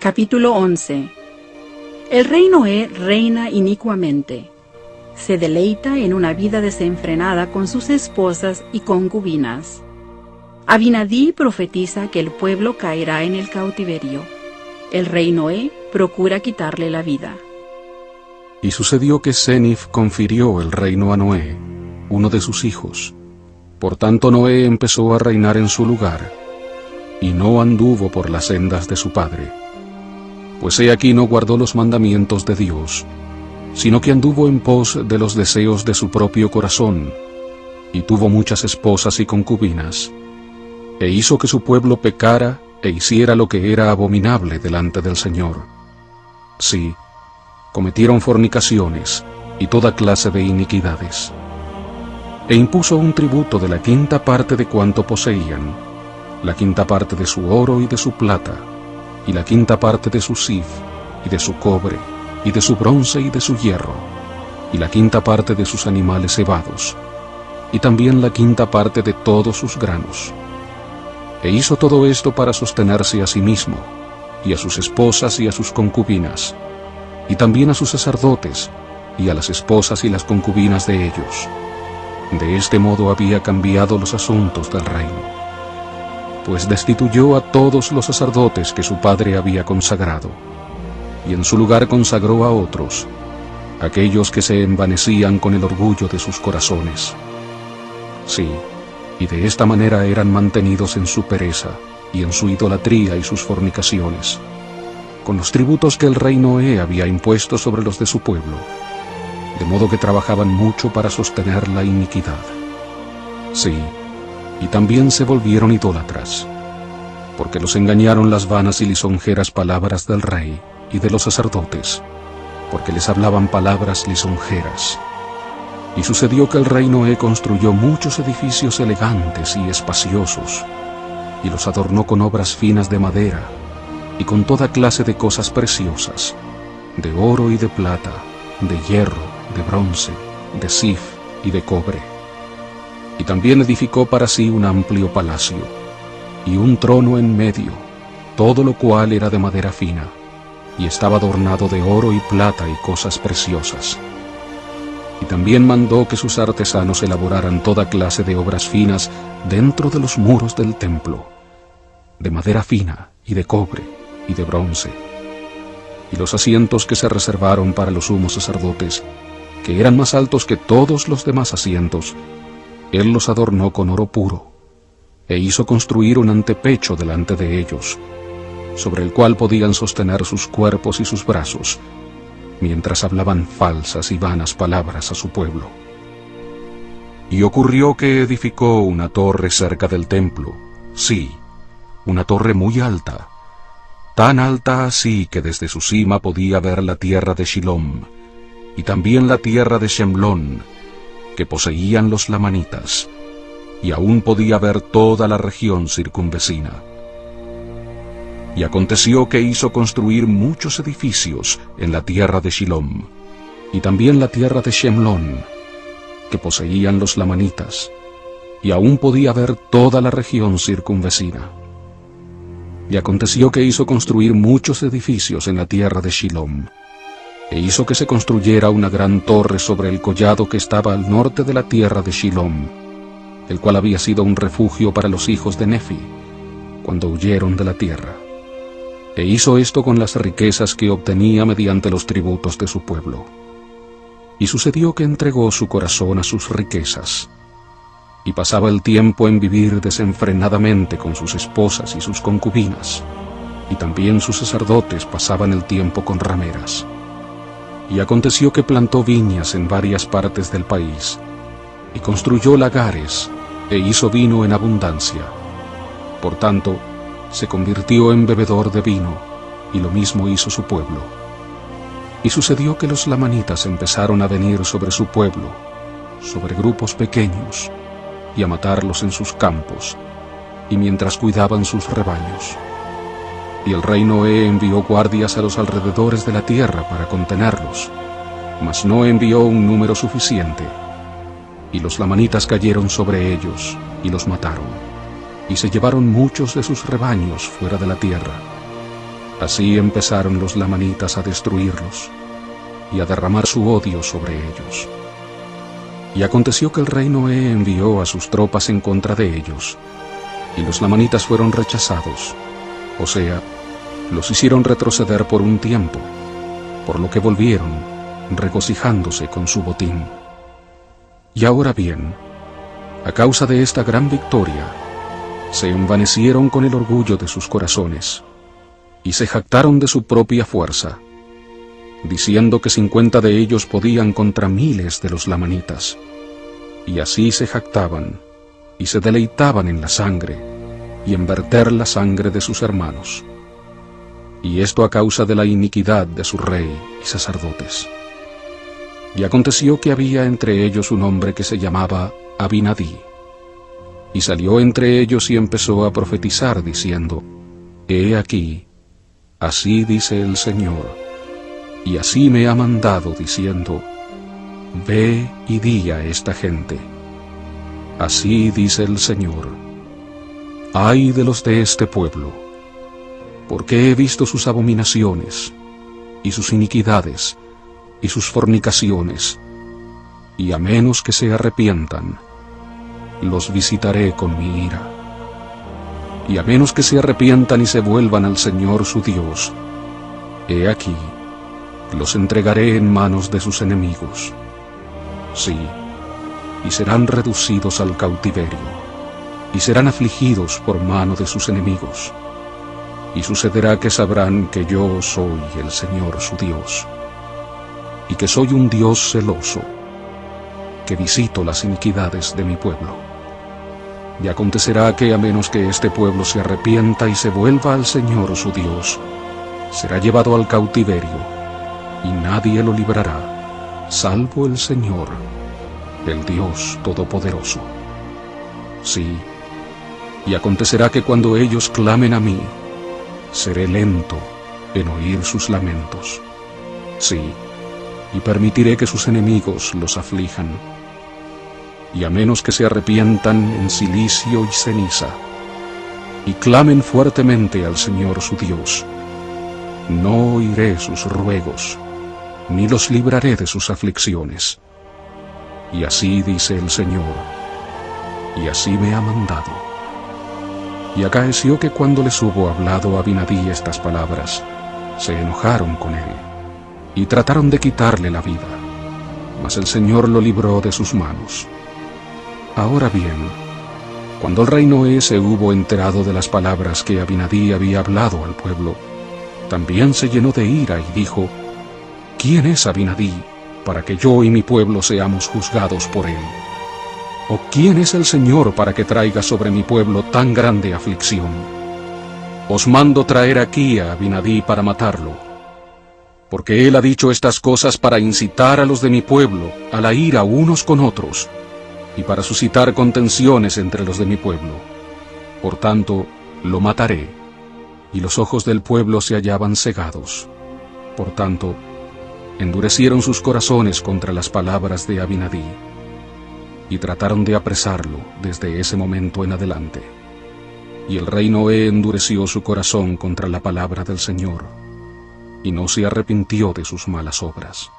Capítulo 11. El rey Noé reina inicuamente. Se deleita en una vida desenfrenada con sus esposas y concubinas. Abinadí profetiza que el pueblo caerá en el cautiverio. El rey Noé procura quitarle la vida. Y sucedió que Senif confirió el reino a Noé, uno de sus hijos. Por tanto Noé empezó a reinar en su lugar, y no anduvo por las sendas de su padre. Pues he aquí no guardó los mandamientos de Dios, sino que anduvo en pos de los deseos de su propio corazón, y tuvo muchas esposas y concubinas, e hizo que su pueblo pecara e hiciera lo que era abominable delante del Señor. Sí, cometieron fornicaciones y toda clase de iniquidades. E impuso un tributo de la quinta parte de cuanto poseían, la quinta parte de su oro y de su plata, y la quinta parte de su sif, y de su cobre, y de su bronce y de su hierro, y la quinta parte de sus animales cebados, y también la quinta parte de todos sus granos. E hizo todo esto para sostenerse a sí mismo, y a sus esposas y a sus concubinas, y también a sus sacerdotes, y a las esposas y las concubinas de ellos. De este modo había cambiado los asuntos del reino, pues destituyó a todos los sacerdotes que su padre había consagrado, y en su lugar consagró a otros, aquellos que se envanecían con el orgullo de sus corazones. Sí, y de esta manera eran mantenidos en su pereza, y en su idolatría y sus fornicaciones, con los tributos que el rey Noé había impuesto sobre los de su pueblo, de modo que trabajaban mucho para sostener la iniquidad. Sí, y también se volvieron idólatras, porque los engañaron las vanas y lisonjeras palabras del rey y de los sacerdotes, porque les hablaban palabras lisonjeras. Y sucedió que el rey Noé construyó muchos edificios elegantes y espaciosos, y los adornó con obras finas de madera, y con toda clase de cosas preciosas, de oro y de plata, de hierro, de bronce, de sif y de cobre. Y también edificó para sí un amplio palacio, y un trono en medio, todo lo cual era de madera fina, y estaba adornado de oro y plata y cosas preciosas. Y también mandó que sus artesanos elaboraran toda clase de obras finas dentro de los muros del templo, de madera fina y de cobre y de bronce. Y los asientos que se reservaron para los sumos sacerdotes, que eran más altos que todos los demás asientos, él los adornó con oro puro, e hizo construir un antepecho delante de ellos, sobre el cual podían sostener sus cuerpos y sus brazos, mientras hablaban falsas y vanas palabras a su pueblo. Y ocurrió que edificó una torre cerca del templo, sí, una torre muy alta, tan alta así que desde su cima podía ver la tierra de Shilom, y también la tierra de Shemlón, que poseían los lamanitas, y aún podía ver toda la región circunvecina. Y aconteció que hizo construir muchos edificios en la tierra de Shilom, y también la tierra de Shemlón, que poseían los lamanitas, y aún podía ver toda la región circunvecina. Y aconteció que hizo construir muchos edificios en la tierra de Shilom, e hizo que se construyera una gran torre sobre el collado que estaba al norte de la tierra de Shilom, el cual había sido un refugio para los hijos de Nefi, cuando huyeron de la tierra. E hizo esto con las riquezas que obtenía mediante los tributos de su pueblo. Y sucedió que entregó su corazón a sus riquezas, y pasaba el tiempo en vivir desenfrenadamente con sus esposas y sus concubinas, y también sus sacerdotes pasaban el tiempo con rameras. Y aconteció que plantó viñas en varias partes del país, y construyó lagares, e hizo vino en abundancia. Por tanto, se convirtió en bebedor de vino, y lo mismo hizo su pueblo. Y sucedió que los lamanitas empezaron a venir sobre su pueblo, sobre grupos pequeños, y a matarlos en sus campos, y mientras cuidaban sus rebaños. Y el rey Noé envió guardias a los alrededores de la tierra para contenerlos, mas no envió un número suficiente, y los lamanitas cayeron sobre ellos, y los mataron, y se llevaron muchos de sus rebaños fuera de la tierra. Así empezaron los lamanitas a destruirlos y a derramar su odio sobre ellos. Y aconteció que el rey Noé envió a sus tropas en contra de ellos, y los lamanitas fueron rechazados, o sea, los hicieron retroceder por un tiempo, por lo que volvieron, regocijándose con su botín. Y ahora bien, a causa de esta gran victoria, se envanecieron con el orgullo de sus corazones, y se jactaron de su propia fuerza, diciendo que 50 de ellos podían contra miles de los lamanitas, y así se jactaban, y se deleitaban en la sangre, y en verter la sangre de sus hermanos. Y esto a causa de la iniquidad de su rey y sacerdotes. Y aconteció que había entre ellos un hombre que se llamaba Abinadí, y salió entre ellos y empezó a profetizar, diciendo: He aquí, así dice el Señor, y así me ha mandado, diciendo: Ve y di a esta gente, así dice el Señor: Ay de los de este pueblo, porque he visto sus abominaciones, y sus iniquidades, y sus fornicaciones, y a menos que se arrepientan, los visitaré con mi ira. Y a menos que se arrepientan y se vuelvan al Señor su Dios, he aquí, los entregaré en manos de sus enemigos. Sí, y serán reducidos al cautiverio, y serán afligidos por mano de sus enemigos. Y sucederá que sabrán que yo soy el Señor su Dios, y que soy un Dios celoso, que visito las iniquidades de mi pueblo. Y acontecerá que a menos que este pueblo se arrepienta y se vuelva al Señor su Dios, será llevado al cautiverio, y nadie lo librará, salvo el Señor, el Dios Todopoderoso. Sí, y acontecerá que cuando ellos clamen a mí, seré lento en oír sus lamentos. Sí, y permitiré que sus enemigos los aflijan. Y a menos que se arrepientan en cilicio y ceniza, y clamen fuertemente al Señor su Dios, no oiré sus ruegos, ni los libraré de sus aflicciones. Y así dice el Señor, y así me ha mandado. Y acaeció que cuando les hubo hablado Abinadí estas palabras, se enojaron con él, y trataron de quitarle la vida, mas el Señor lo libró de sus manos. Ahora bien, cuando el rey Noé se hubo enterado de las palabras que Abinadí había hablado al pueblo, también se llenó de ira y dijo: ¿Quién es Abinadí para que yo y mi pueblo seamos juzgados por él? ¿O quién es el Señor para que traiga sobre mi pueblo tan grande aflicción? Os mando traer aquí a Abinadí para matarlo, porque él ha dicho estas cosas para incitar a los de mi pueblo a la ira unos con otros, y para suscitar contenciones entre los de mi pueblo. Por tanto, lo mataré. Y los ojos del pueblo se hallaban cegados. Por tanto, endurecieron sus corazones contra las palabras de Abinadí, y trataron de apresarlo desde ese momento en adelante. Y el rey Noé endureció su corazón contra la palabra del Señor, y no se arrepintió de sus malas obras.